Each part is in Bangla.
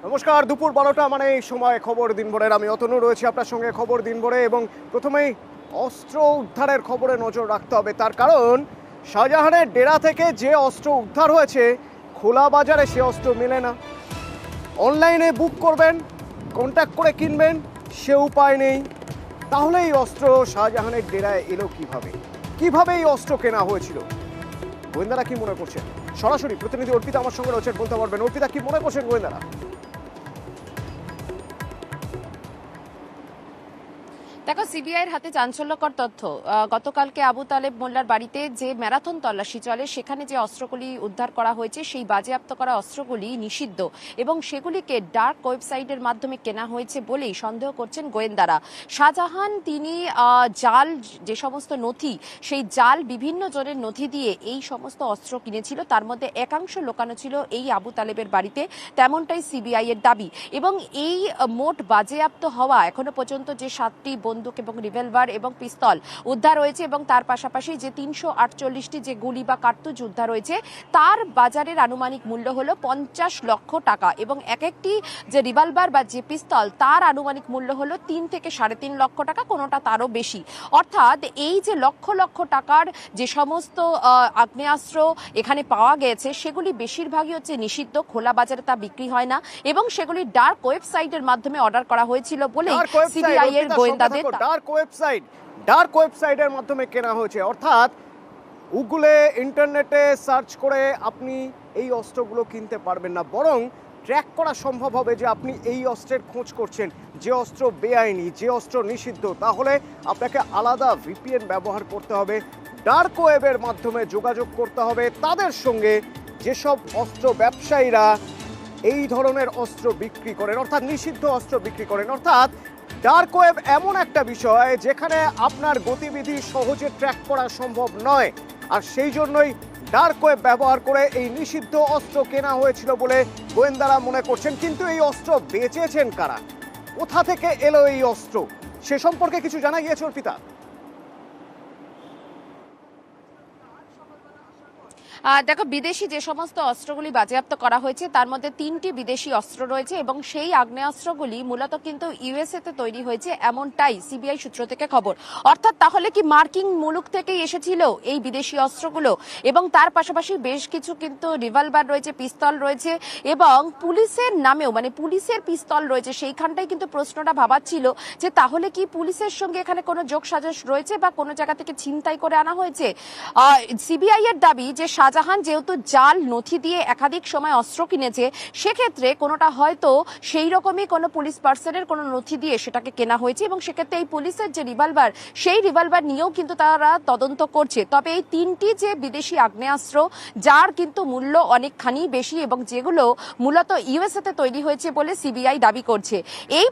নমস্কার, দুপুর 12টা মানে এই সময় খবর দিনভরের। আমি অতনু রয়েছি আপনার সঙ্গে খবর দিনভরে, এবং প্রথমেই অস্ত্র উদ্ধারের খবরে নজর রাখতে হবে। তার কারণ শাহজাহানের ডেরা থেকে যে অস্ত্র উদ্ধার হয়েছে, খোলা বাজারে সে অস্ত্র মেলে না। অনলাইনে বুক করবেন, কন্ট্যাক্ট করে কিনবেন, সে উপায় নেই। তাহলে এই অস্ত্র শাহজাহানের ডেরায় এলো কিভাবে? কিভাবে এই অস্ত্র কেনা হয়েছিল? গোয়েন্দারা কি মনে করছেন? সরাসরি প্রতিনিধি অর্পিতা আমার সঙ্গে রয়েছেন, বলতে পারবেন। অর্পিতা, কি মনে করছেন গোয়েন্দারা? দেখো, সিবিআইয়ের হাতে চাঞ্চল্যকর তথ্য। গতকালকে আবু তালেব মোল্লার বাড়িতে যে ম্যারাথন তল্লাশি চলে, সেখানে যে অস্ত্রগুলি উদ্ধার করা হয়েছে, সেই বাজেয়াপ্ত করা অস্ত্রগুলি নিষিদ্ধ এবং সেগুলিকে ডার্ক ওয়েবসাইটের মাধ্যমে কেনা হয়েছে বলেই সন্দেহ করছেন গোয়েন্দারা। শাহজাহান তিনি জাল যে সমস্ত নথি, সেই জাল বিভিন্ন জনের নথি দিয়ে এই সমস্ত অস্ত্র কিনেছিল। তার মধ্যে একাংশ লোকানো ছিল এই আবু তালেবের বাড়িতে, তেমনটাই সিবিআই এর দাবি। এবং এই মোট বাজেয়াপ্ত হওয়া এখনো পর্যন্ত যে 7টি বন্দুক এবং রিভলভার এবং পিস্তল উদ্ধার হয়েছে, এবং তার পাশাপাশি যে 348টি যে গুলি বা কার্তুজ উদ্ধার হয়েছে, তার বাজারের আনুমানিক মূল্য হলো 50 লক্ষ টাকা। এবং এক একটি যে রিভলভার বা যে পিস্তল, তার আনুমানিক মূল্য হলো 3 থেকে 3.5 লক্ষ টাকা, কোনোটা তারও বেশি। অর্থাৎ এই যে লক্ষ লক্ষ টাকার যে সমস্ত আগ্নেয়াস্ত্র এখানে পাওয়া গেছে, সেগুলি বেশিরভাগই হচ্ছে নিষিদ্ধ, খোলা বাজারে তা বিক্রি হয় না, এবং সেগুলি ডার্ক ওয়েবসাইটের মাধ্যমে অর্ডার করা হয়েছিল বলে সিবিআই এর গোয়েন্দাদের ডার্ক ওয়েবসাইটের মাধ্যমে কেনা হয়েছে। অর্থাৎ গুগলে, ইন্টারনেটে সার্চ করে আপনি এই অস্ত্রগুলো কিনতে পারবেন না, বরং ট্র্যাক করা সম্ভব হবে যে আপনি এই অস্ত্রের খোঁজ করছেন, যে অস্ত্র বেআইনি, যে অস্ত্র নিষিদ্ধ। তাহলে আপনাকে আলাদা ভিপিএন ব্যবহার করতে হবে, ডার্ক ওয়েবের মাধ্যমে যোগাযোগ করতে হবে তাদের সঙ্গে, যেসব অস্ত্র ব্যবসায়ীরা এই ধরনের অস্ত্র বিক্রি করেন, অর্থাৎ নিষিদ্ধ অস্ত্র বিক্রি করেন। অর্থাৎ ডার্ক ওয়েব এমন একটা বিষয় যেখানে আপনার গতিবিধি সহজে ট্র্যাক করা সম্ভব নয়, আর সেই জন্যই ডার্ক ওয়েব ব্যবহার করে এই নিষিদ্ধ অস্ত্র কেনা হয়েছিল বলে গোয়েন্দারা মনে করছেন। কিন্তু এই অস্ত্র বেচেছেন কারা, কোথা থেকে এলো এই অস্ত্র, সে সম্পর্কে কিছু জানা গিয়েছে অর্পিতা? দেখো, বিদেশি যে সমস্ত অস্ত্রগুলি বাজেয়াপ্ত করা হয়েছে, তার মধ্যে 3টি বিদেশি অস্ত্র রয়েছে, এবং সেই আগ্নেয়াস্ত্রগুলি মূলত কিন্তু ইউএসএ তে তৈরি হয়েছে, এমনটাই সিবিআই সূত্র থেকে খবর। অর্থাৎ তাহলে কি মার্কিন মুলুক থেকেই এসেছিল এই বিদেশি অস্ত্রগুলো? এবং তার পাশাপাশি বেশ কিছু কিন্তু রিভলভার রয়েছে, পিস্তল রয়েছে, এবং পুলিশের নামেও, মানে পুলিশের পিস্তল রয়েছে। সেইখানটাই কিন্তু প্রশ্নটা ভাবাচ্ছিল যে তাহলে কি পুলিশের সঙ্গে এখানে কোনো যোগসাজশ রয়েছে, বা কোনো জায়গা থেকে ছিনতাই করে আনা হয়েছে? সিবিআই এর দাবি যে শাহজাহান যেহেতু জাল নথি দিয়ে একাধিক সময় অস্ত্র কিনেছে, সেক্ষেত্রে কোনোটা হয়তো সেই রকমই কোনো পুলিশ পার্সনের কোনো নথি দিয়ে সেটাকে কেনা হয়েছে, এবং সেক্ষেত্রে এই পুলিশের যে রিভলভার, সেই রিভলভার নিয়েও কিন্তু তারা তদন্ত করছে। তবে এই 3টি যে বিদেশি আগ্নেয়াস্ত্র, যার কিন্তু মূল্য অনেকখানি বেশি, এবং যেগুলো মূলত ইউএসএ তে তৈরি হয়েছে বলে সিবিআই দাবি করছে। এই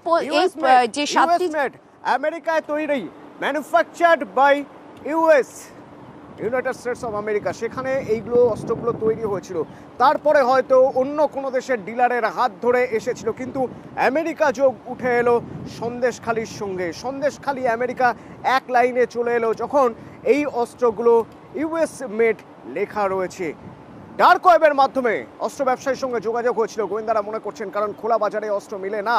যে 7টি আমেরিকায় তৈরি, manufactured by US, United States of America, সেখানে এইগুলো অস্ত্রগুলো তৈরি হয়েছিল। তারপরে হয়তো অন্য কোনো দেশের ডিলারের হাত ধরে এসেছিল, কিন্তু আমেরিকা যোগ উঠে এলো সন্দেশখালির সঙ্গে। সন্দেশখালি আমেরিকা এক লাইনে চলে এলো যখন এই অস্ত্রগুলো ইউএস মেড লেখা রয়েছে। ডার্ক ওয়েবের মাধ্যমে অস্ত্র ব্যবসায়ীর সঙ্গে যোগাযোগ হয়েছিল, গোয়েন্দারা মনে করছেন, কারণ খোলা বাজারে অস্ত্র মিলে না।